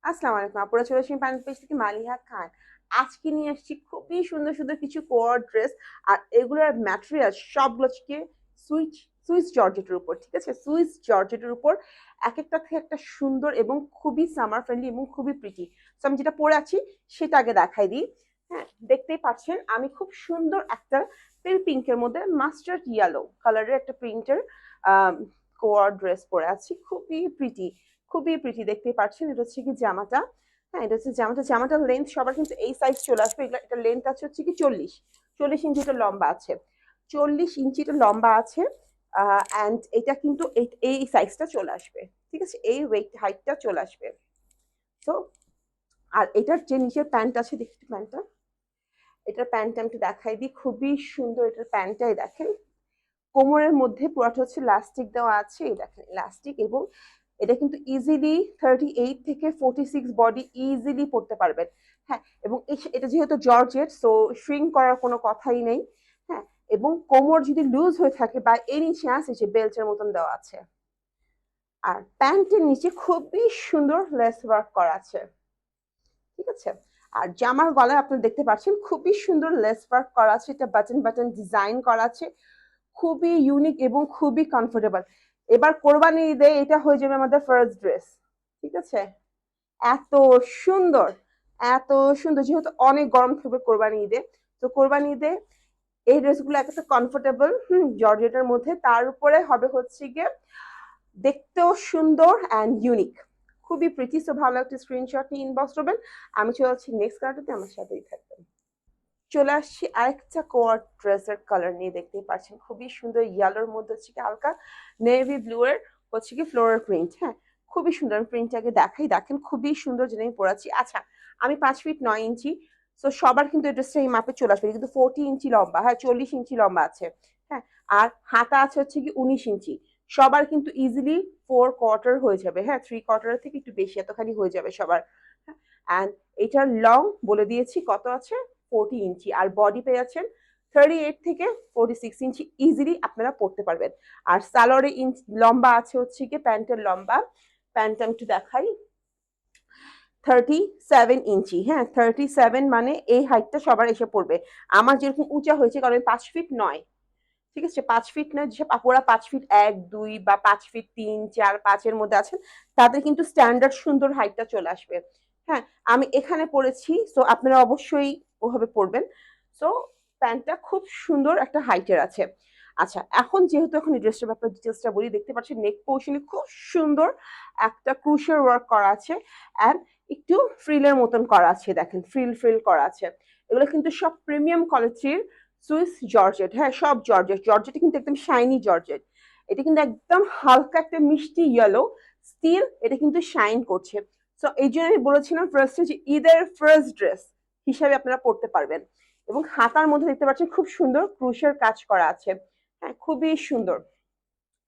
আসসালামু আলাইকুম, আপুরা চলে আসছি প্যানেল পেজ থেকে মালিহা খান। আজকে নিয়ে আসছি খুবই সুন্দর সুন্দর কিছু কোয়ার ড্রেস। আর এগুলোর ম্যাটেরিয়াল সবগুলো হচ্ছে সুইচ সুইস জর্জেটের উপর, ঠিক আছে? সুইস জর্জেটের উপর এক একটা থেকে একটা সুন্দর এবং খুবই সামার ফ্রেন্ডলি এবং খুবই প্রিটি। তো আমি যেটা পরে আছি সেটা আগে দেখাই দিই। হ্যাঁ, দেখতেই পাচ্ছেন আমি খুব সুন্দর একটা পেল পিঙ্কের মধ্যে মাস্টার্ড ইয়েলো কালারের একটা প্রিন্টের কোয়ার ড্রেস পরে আছি, খুবই প্রিটি, খুবই প্রিটি। দেখতেই পাচ্ছেন এটা হচ্ছে কি জামাটা। হ্যাঁ, এটা হচ্ছে জামাটার লেন্থ সবার কিন্তু এই সাইজ চলে আসবে। এটা লেন্থ আছে হচ্ছে কি 40 ইঞ্চি, এটা লম্বা আছে, 40 ইঞ্চি এটা লম্বা আছে। অ্যান্ড এটা কিন্তু এই সাইজটা চলে আসবে, ঠিক আছে? এই ওয়েট হাইটটা চলে আসবে। তো আর এটার যে নিচের প্যান্ট আছে, দেখি প্যান্টটা, এটার প্যান্টটা আমি একটু দেখাই দিই। খুবই সুন্দর এটার প্যান্টটাই দেখেন, কোমরের মধ্যে পুরোটা হচ্ছে লাস্টিক দেওয়া আছে, এই দেখেন লাস্টিক। এবং এটা কিন্তু ইজিলি 38 থেকে 46 বডি ইজিলি পড়তে পারবেন। হ্যাঁ, এবং এটা যেহেতু জর্জেট, সো শ্রিঙ্ক করার কোনো কথাই নেই। হ্যাঁ, এবং কোমর যদি লুজ হয়ে থাকে বা এনি চান্স এসে বেল্টের মতন দেওয়া আছে। আর প্যান্টের নিচে খুবই সুন্দর লেস ওয়ার্ক করা আছে, ঠিক আছে? আর জামার গলায় আপনারা দেখতে পাচ্ছেন খুবই সুন্দর লেস ওয়ার্ক করা আছে, এটা বাটন বাটন ডিজাইন করা আছে, খুবই ইউনিক এবং খুবই কমফোর্টেবল। এবার কোরবানি ঈদে এটা হয়ে যাবে আমাদের ফার্স্ট ড্রেস, ঠিক আছে? এত সুন্দর, এত সুন্দর, যেহেতু অনেক গরম থাকবে কোরবানি ঈদে, তো কোরবানি ঈদে এই ড্রেসগুলো একটা কমফোর্টেবল, জর্জেটের মধ্যে, তার উপরে হবে হচ্ছে গিয়ে দেখতেও সুন্দর অ্যান্ড ইউনিক, খুবই প্রিটি। সো ভালো একটা স্ক্রিনশট নিয়ে ইনবক্স করবেন। আমি চলে যাচ্ছি নেক্সট কালারটাতে, আমার সাথেই থাকবেন। চলে আসছি আরেকটা কোয়ার ড্রেসের কালার নিয়ে, দেখতেই পাচ্ছেন খুবই সুন্দর ইয়েলোর মধ্যে হচ্ছে কি হালকা নেভি ব্লু এর হচ্ছে কি ফ্লোরাল প্রিন্ট। হ্যাঁ, খুবই সুন্দর। প্রিন্টটাকে দেখাই, দেখেন খুবই সুন্দর যেটা আমি পড়াচ্ছি। আচ্ছা, আমি 5 ফিট 9 ইঞ্চি, তো সবার কিন্তু এই ড্রেসটা এই মাপে চলে আসবে, কিন্তু 40 ইঞ্চি লম্বা, হ্যাঁ 40 ইঞ্চি লম্বা আছে। হ্যাঁ, আর হাতা আছে হচ্ছে কি 19 ইঞ্চি। সবার কিন্তু ইজিলি 4 কোয়ার্টার হয়ে যাবে, হ্যাঁ 3 কোয়ার্টারের থেকে একটু বেশি এতখানি হয়ে যাবে সবার। হ্যাঁ, অ্যান্ড এটার লং বলে দিয়েছি কত আছে, 40 ইঞ্চি। আর বডি পেয়ে যাচ্ছেন 38 থেকে 46 ইঞ্চি, ইজিলি আপনারা পড়তে পারবেন। আর সালোয়ারের ইঞ্চ লম্বা আছে হচ্ছে কি, প্যান্টের লম্বা, প্যান্ট আমি একটু দেখাই, 37 ইঞ্চি। হ্যাঁ, 37 মানে এই হাইটটা সবার এসে পড়বে। আমার যেরকম উঁচা হয়েছে, কারণ 5 ফিট 9, ঠিক আছে? 5 ফিট 9 যেসব আপুরা 5 ফিট 1 2 বা 5 ফিট 3 4 5 এর মধ্যে আছেন, তাদের কিন্তু স্ট্যান্ডার্ড সুন্দর হাইটটা চলে আসবে। হ্যাঁ, আমি এখানে পড়েছি, সো আপনারা অবশ্যই ওভাবে পড়বেন। সো প্যান্টটা খুব সুন্দর একটা হাইটের আছে। আচ্ছা, এখন যেহেতু এখন এই ড্রেসটার ব্যাপারে ডিটেলসটা বলি, দেখতে পাচ্ছেন নেক পোর্শনে খুব সুন্দর একটা ক্রুশের ওয়ার্ক করা আছে, অ্যান্ড একটু ফ্রিলের মতন করা আছে, দেখেন ফ্রিল ফ্রিল করা আছে। এগুলো কিন্তু সব প্রিমিয়াম কোয়ালিটির সুইস জর্জেট। হ্যাঁ, সব জর্জেট, জর্জেট কিন্তু একদম শাইনি জর্জেট। এটা কিন্তু একদম হালকা একটা মিষ্টি ইয়েলো, স্টিল এটা কিন্তু শাইন করছে। সো এই জন্য আমি বলেছিলাম ফার্স্টে যে ঈদের ফার্স্ট ড্রেস হিসাবে আপনারা পড়তে পারবেন। এবং হাতার মধ্যে দেখতে পাচ্ছেন খুব সুন্দর ক্রুশের কাজ করা আছে। হ্যাঁ, খুবই সুন্দর।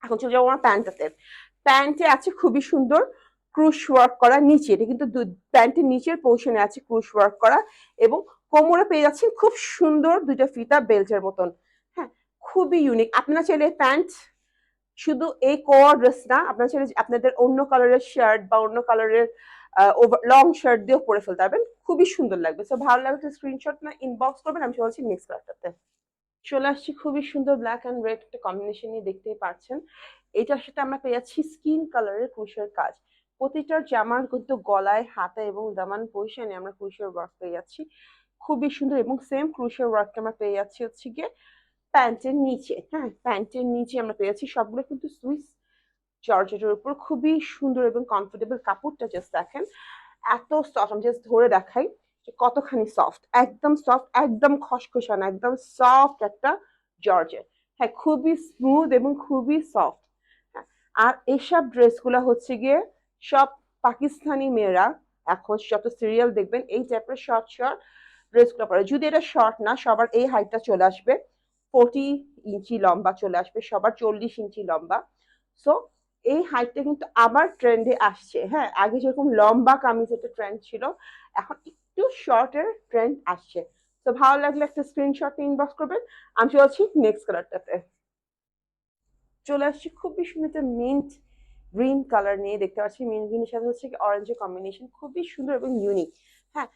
এখন চলে যাবো আমার প্যান্টটাতে। প্যান্টে আছে খুবই সুন্দর ক্রুশ ওয়ার্ক করা নিচে, এটা কিন্তু প্যান্টের নিচের পোর্শনে আছে ক্রুশ ওয়ার্ক করা। এবং কোমরে পেয়ে যাচ্ছেন খুব সুন্দর দুইটা ফিতা বেল্টের মতন। হ্যাঁ, খুবই ইউনিক। আপনারা চাইলে প্যান্ট শুধু এই কোয়ার ড্রেস না, আপনারা চাইলে আপনাদের অন্য কালারের শার্ট বা অন্য কালারের লং শার্ট দিয়েও পরে ফেলতে পারবেন, খুবই সুন্দর লাগবে। তো ভালো লাগলে স্ক্রিনশট না ইনবক্স করবেন। আমি চলছি নেক্সট কালারটাতে। চলে আসছি খুবই সুন্দর ব্ল্যাক অ্যান্ড রেড একটা কম্বিনেশন নিয়ে, দেখতেই পাচ্ছেন। এটার সাথে আমরা পেয়ে যাচ্ছি স্কিন কালারের ক্রুশের কাজ। প্রতিটার জামার কিন্তু গলায়, হাতে এবং দামান পজিশনে আমরা ক্রুশের ওয়ার্ক পেয়ে যাচ্ছি, খুবই সুন্দর। এবং সেম ক্রুশের ওয়ার্কটা আমরা পেয়ে যাচ্ছি হচ্ছে গিয়ে প্যান্টের নিচে। হ্যাঁ, প্যান্টের নিচে আমরা পেয়ে যাচ্ছি, সবগুলো কিন্তু সুইস জর্জেটের উপর, খুবই সুন্দর এবং কমফোর্টেবল। কাপড়টা জাস্ট দেখেন, এত সফট, আমি জাস্ট ধরে দেখাই যে কতখানি সফট, একদম সফট, একদম খসখসানা, একদম সফট একটা জর্জেট। হ্যাঁ, খুবই স্মুথ এবং খুবই সফট। হ্যাঁ, আর এইসব ড্রেসগুলো হচ্ছে গিয়ে সব পাকিস্তানি মেয়েরা এখন যত সিরিয়াল দেখবেন এই টাইপের শর্ট শর্ট ড্রেসগুলো পরে। যদি এটা শর্ট না, সবার এই হাইটটা চলে আসবে, 40 ইঞ্চি লম্বা চলে আসবে, সবার 40 ইঞ্চি লম্বা। সো এই হাইটটা কিন্তু আবার ট্রেন্ডে আসছে। হ্যাঁ, আগে যেরকম লম্বা কামিজ একটা ট্রেন্ড ছিল, এখন একটু শর্টের ট্রেন্ড আসছে। তো ভালো লাগলে একটা স্ক্রিনশট ইনবক্স করবেন। আমি চলছি নেক্সট কালারটাতে। চলে আসছি খুবই সুন্দর একটা মিন্ট গ্রিন কালার নিয়ে দেখতে পাচ্ছি, মিন গ্রিনের সাথে হচ্ছে কি অরেঞ্জের কম্বিনেশন, খুবই সুন্দর এবং ইউনিক। হ্যাঁ,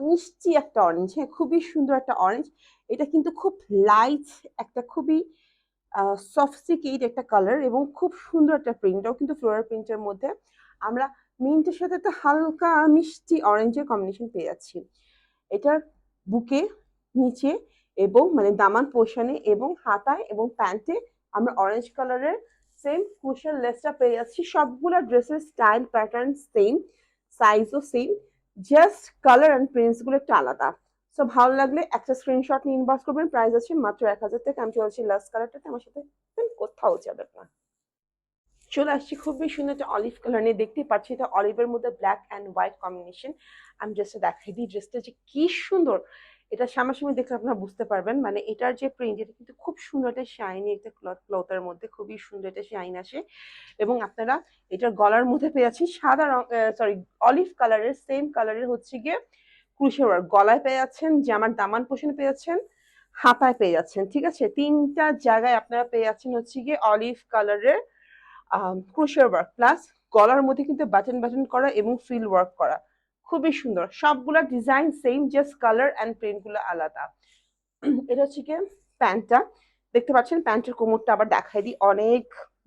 মিষ্টি একটা অরেঞ্জ, হ্যাঁ খুবই সুন্দর একটা অরেঞ্জ। এটা কিন্তু খুব লাইট একটা, খুবই সফিস্টিকেট একটা কালার এবং খুব সুন্দর একটা প্রিন্ট। এটাও কিন্তু ফ্লোরাল প্রিন্টের মধ্যে আমরা মিন্টের সাথে একটা হালকা মিষ্টি অরেঞ্জের কম্বিনেশন পেয়ে যাচ্ছি। এটার বুকে, নিচে এবং মানে দামান পোর্শনে এবং হাতায় এবং প্যান্টে আমরা অরেঞ্জ কালারের সেম কুশন লেসটা পেয়ে যাচ্ছি। সবগুলো ড্রেসের স্টাইল প্যাটার্ন সেম, সাইজও same, just colour and prints গুলো একটু আলাদা। সো ভালো লাগলে একটা স্ক্রিনশট নিয়ে ইনবক্স করবেন। প্রাইস আছে মাত্র 1000 টাকা। আমি চলছি লাস্ট কালারটাতে, আমার সাথে কোথাও যাবে না। চলে আসছি খুবই সুন্দর একটা অলিভ কালার নিয়ে, দেখতেই পাচ্ছি এটা অলিভের মধ্যে ব্ল্যাক অ্যান্ড হোয়াইট কম্বিনেশন। আমি ড্রেসটা দেখাই দিই, ড্রেসটা যে কি সুন্দর, এটা সামনাসামনি দেখলে আপনারা বুঝতে পারবেন। মানে এটার যে প্রিন্ট, এটা কিন্তু খুব সুন্দর একটা শাইনি একটা ক্লথের মধ্যে খুবই সুন্দর একটা শাইন আসে। এবং আপনারা এটার গলার মধ্যে পেয়ে যাচ্ছি সাদা রং, সরি অলিভ কালারের সেম কালারের হচ্ছে গিয়ে ক্রুশের ওয়ার্ক। গলায় পেয়ে যাচ্ছেন, জামার দামান পোষণে পেয়ে যাচ্ছেন, হাতায় পেয়ে যাচ্ছেন। ঠিক আছে, তিনটা জায়গায় আপনারা পেয়ে যাচ্ছেন হচ্ছে গিয়ে অলিভ কালারের ক্রুশের ওয়ার্ক, প্লাস গলার মধ্যে কিন্তু বাটন বাটন করা এবং ফিল ওয়ার্ক করা, খুবই সুন্দর। সবগুলা design same, just colour and print গুলো আলাদা। এটা হচ্ছে গিয়ে প্যান্টটা, দেখতে পাচ্ছেন প্যান্টের কোমরটা আবার দেখাই দিই, অনেক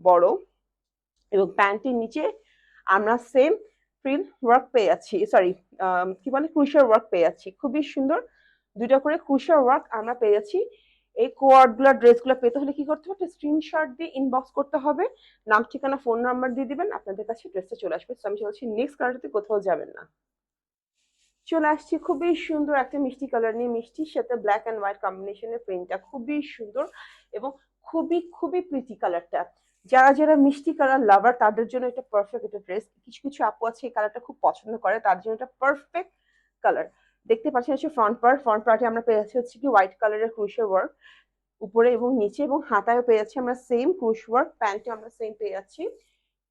বড়। এবং প্যান্টের নিচে আমরা সেম ফ্রিল ওয়ার্ক পেয়ে যাচ্ছি, সরি কি বলে ক্রুশার ওয়ার্ক পেয়ে যাচ্ছি, খুবই সুন্দর। দুইটা করে ক্রুশার ওয়ার্ক আমরা পেয়ে যাচ্ছি। এই কোয়ার্ডগুলো ড্রেসগুলো পেতে হলে কি করতে হবে, স্ক্রিনশট দিয়ে ইনবক্স করতে হবে, নাম ঠিকানা ফোন নাম্বার দিয়ে দিবেন, আপনাদের কাছে ড্রেসটা চলে আসবে। আমি চলছি নেক্সট কালারটাতে, কোথাও যাবেন না। চলে আসছি খুবই সুন্দর একটা মিষ্টি কালার নিয়ে, মিষ্টির সাথে ব্ল্যাক অ্যান্ড হোয়াইট কম্বিনেশনের প্রিন্টটা খুবই সুন্দর এবং খুবই খুবই প্রিটি কালারটা। যারা যারা মিষ্টি কালার লাভার তাদের জন্য এটা পারফেক্ট একটা ড্রেস। কিছু কিছু আপু আছে এই কালারটা খুব পছন্দ করে, তার জন্য এটা পারফেক্ট কালার। দেখতে পাচ্ছেন হচ্ছে ফ্রন্ট পার্টে আমরা পেয়ে যাচ্ছি হচ্ছে কি হোয়াইট কালারের ক্রুশের ওয়ার্ক উপরে এবং নিচে, এবং হাতায়ও পেয়ে যাচ্ছি আমরা সেম ক্রুশ ওয়ার্ক, প্যান্টে আমরা সেম পেয়ে যাচ্ছি।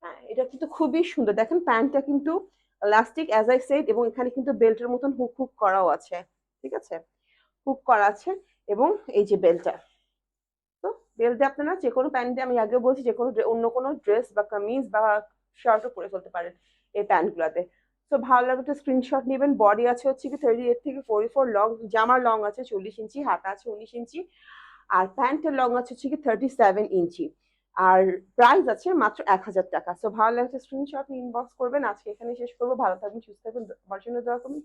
হ্যাঁ, এটা কিন্তু খুবই সুন্দর। দেখেন প্যান্টটা কিন্তু ইলাস্টিক অ্যাজ আই সেড, এবং এখানে কিন্তু বেল্টের মতন হুক হুক করাও আছে। ঠিক আছে, হুক করা আছে। এবং এই যে বেল্টটা, তো বেল্ট দিয়ে আপনারা যে কোনো প্যান্ট দিয়ে, আমি আগে বলছি, যে কোনো অন্য কোনো ড্রেস বা কামিজ বা শার্টও পরে ফেলতে পারেন এই প্যান্ট গুলাতে। তো ভালো লাগবে একটা স্ক্রিনশট নেবেন। বডি আছে হচ্ছে কি 38 থেকে 44, লং জামার লং আছে 40 ইঞ্চি, হাতা আছে 19 ইঞ্চি, আর প্যান্টের লং আছে হচ্ছে কি 37 ইঞ্চি। আর প্রাইস আছে মাত্র 1000 টাকা। সো ভালো লাগছে স্ক্রিনশট নিয়ে ইনবক্স করবেন। আজকে এখানে শেষ করবো। ভালো থাকবেন, সুস্থ থাকবেন, আমার জন্য দোয়া করবেন।